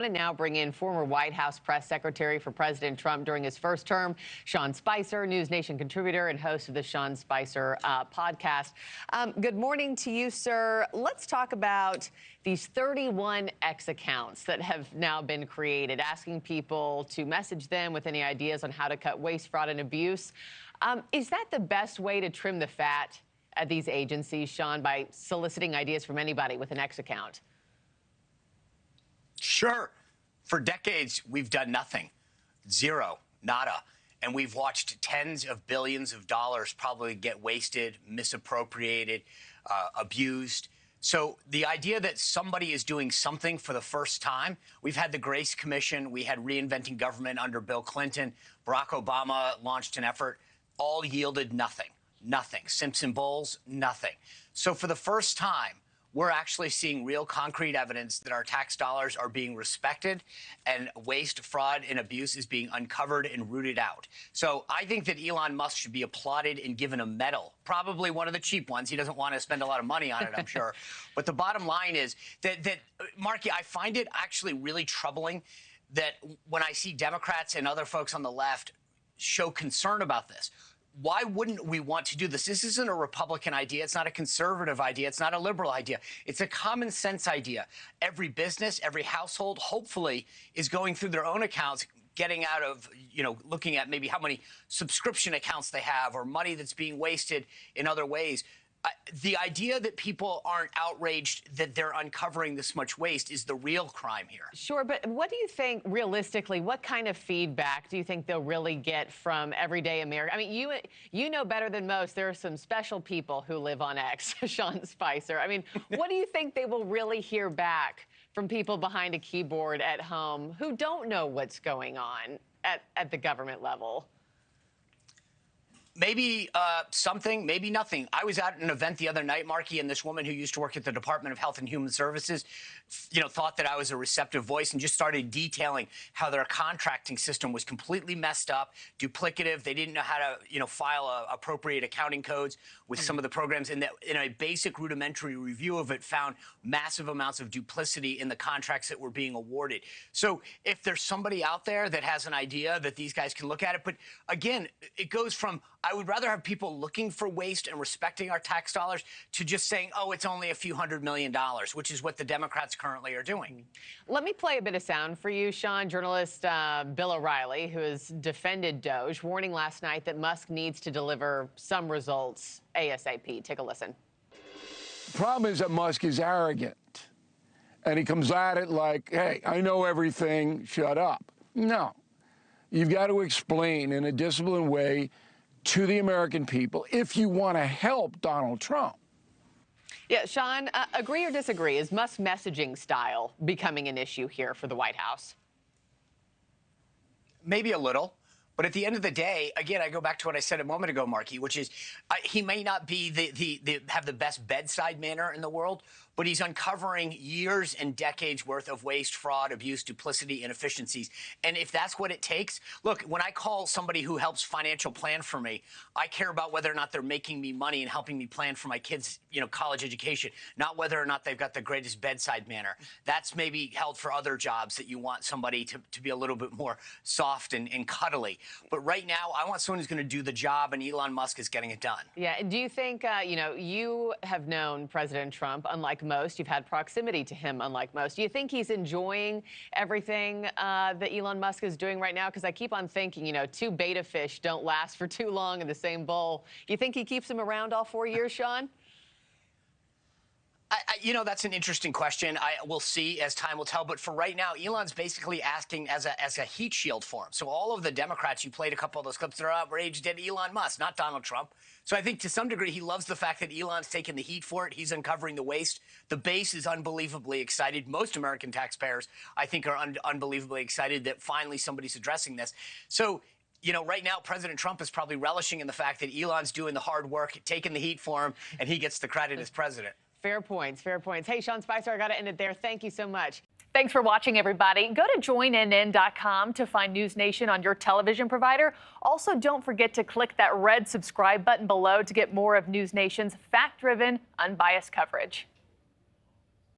And now bring in former White House press secretary for President Trump during his first term, Sean Spicer, NewsNation contributor and host of the Sean Spicer podcast. Good morning to you, sir. Let's talk about these 31 X accounts that have now been created, asking people to message them with any ideas on how to cut waste, fraud, and abuse. Is that the best way to trim the fat at these agencies, Sean, by soliciting ideas from anybody with an X account? Sure. For decades, we've done nothing. Zero. Nada. And we've watched tens of billions of dollars probably get wasted, misappropriated, abused. So the idea that somebody is doing something for the first time, we've had the Grace Commission, we had reinventing government under Bill Clinton, Barack Obama launched an effort, all yielded nothing. Nothing. Simpson Bowles, nothing. So for the first time, we're actually seeing real concrete evidence that our tax dollars are being respected and waste, fraud, and abuse is being uncovered and rooted out. So I think that Elon Musk should be applauded and given a medal, probably one of the cheap ones. He doesn't want to spend a lot of money on it, I'm sure. But the bottom line is that Markie, I find it actually really troubling that when I see Democrats and other folks on the left show concern about this. Why wouldn't we want to do this? This isn't a Republican idea. It's not a conservative idea. It's not a liberal idea. It's a common sense idea. Every business, every household, hopefully, is going through their own accounts, getting out of, looking at maybe how many subscription accounts they have or money that's being wasted in other ways. The idea that people aren't outraged that they're uncovering this much waste is the real crime here. Sure, but what do you think, realistically, what kind of feedback do you think they'll really get from everyday America? I mean, you know better than most, there are some special people who live on X, Sean Spicer. I mean, what do you think they will really hear back from people behind a keyboard at home who don't know what's going on at the government level? Maybe something, maybe nothing. I was at an event the other night, Markie, and this woman who used to work at the Department of Health and Human Services, thought that I was a receptive voice and just started detailing how their contracting system was completely messed up, duplicative. They didn't know how to, file appropriate accounting codes with some of the programs. And that in a basic rudimentary review of it found massive amounts of duplicity in the contracts that were being awarded. So if there's somebody out there that has an idea that these guys can look at it, but again, it goes from I would rather have people looking for waste and respecting our tax dollars to just saying, oh, it's only a few $100 million, which is what the Democrats currently are doing. Let me play a bit of sound for you, Sean. Journalist Bill O'Reilly, who has defended DOGE, warning last night that Musk needs to deliver some results ASAP. Take a listen. The problem is that Musk is arrogant, and he comes at it like, hey, I know everything, shut up. No. You've got to explain in a disciplined way to the American people if you want to help Donald Trump. Yeah, Sean, agree or disagree? Is Musk's messaging style becoming an issue here for the White House? Maybe a little. But at the end of the day, again, I go back to what I said a moment ago, Markie, which is he may not be have the best bedside manner in the world, but he's uncovering years and decades worth of waste, fraud, abuse, duplicity, inefficiencies. And if that's what it takes, look, when I call somebody who helps financial plan for me, I care about whether or not they're making me money and helping me plan for my kids' college education, not whether or not they've got the greatest bedside manner. That's maybe held for other jobs that you want somebody to be a little bit more soft and cuddly. But right now, I want someone who's going to do the job, and Elon Musk is getting it done. Yeah. And do you think, you have known President Trump, unlike most. You've had proximity to him, unlike most. Do you think he's enjoying everything that Elon Musk is doing right now? Because I keep on thinking, two beta fish don't last for too long in the same bowl. Do you think he keeps him around all 4 years, Sean? That's an interesting question. We'll see as time will tell. But for right now, Elon's basically acting as a heat shield for him. So all of the Democrats, you played a couple of those clips, they're outraged at Elon Musk, not Donald Trump. So I think to some degree, he loves the fact that Elon's taking the heat for it. He's uncovering the waste. The base is unbelievably excited. Most American taxpayers, I think, are unbelievably excited that finally somebody's addressing this. So right now, President Trump is probably relishing in the fact that Elon's doing the hard work, taking the heat for him, and he gets the credit as president. Fair points, fair points. Hey, Sean Spicer, I got to end it there. Thank you so much. Thanks for watching, everybody. Go to joinnn.com to find NewsNation on your television provider. Also, don't forget to click that red subscribe button below to get more of NewsNation's fact-driven, unbiased coverage.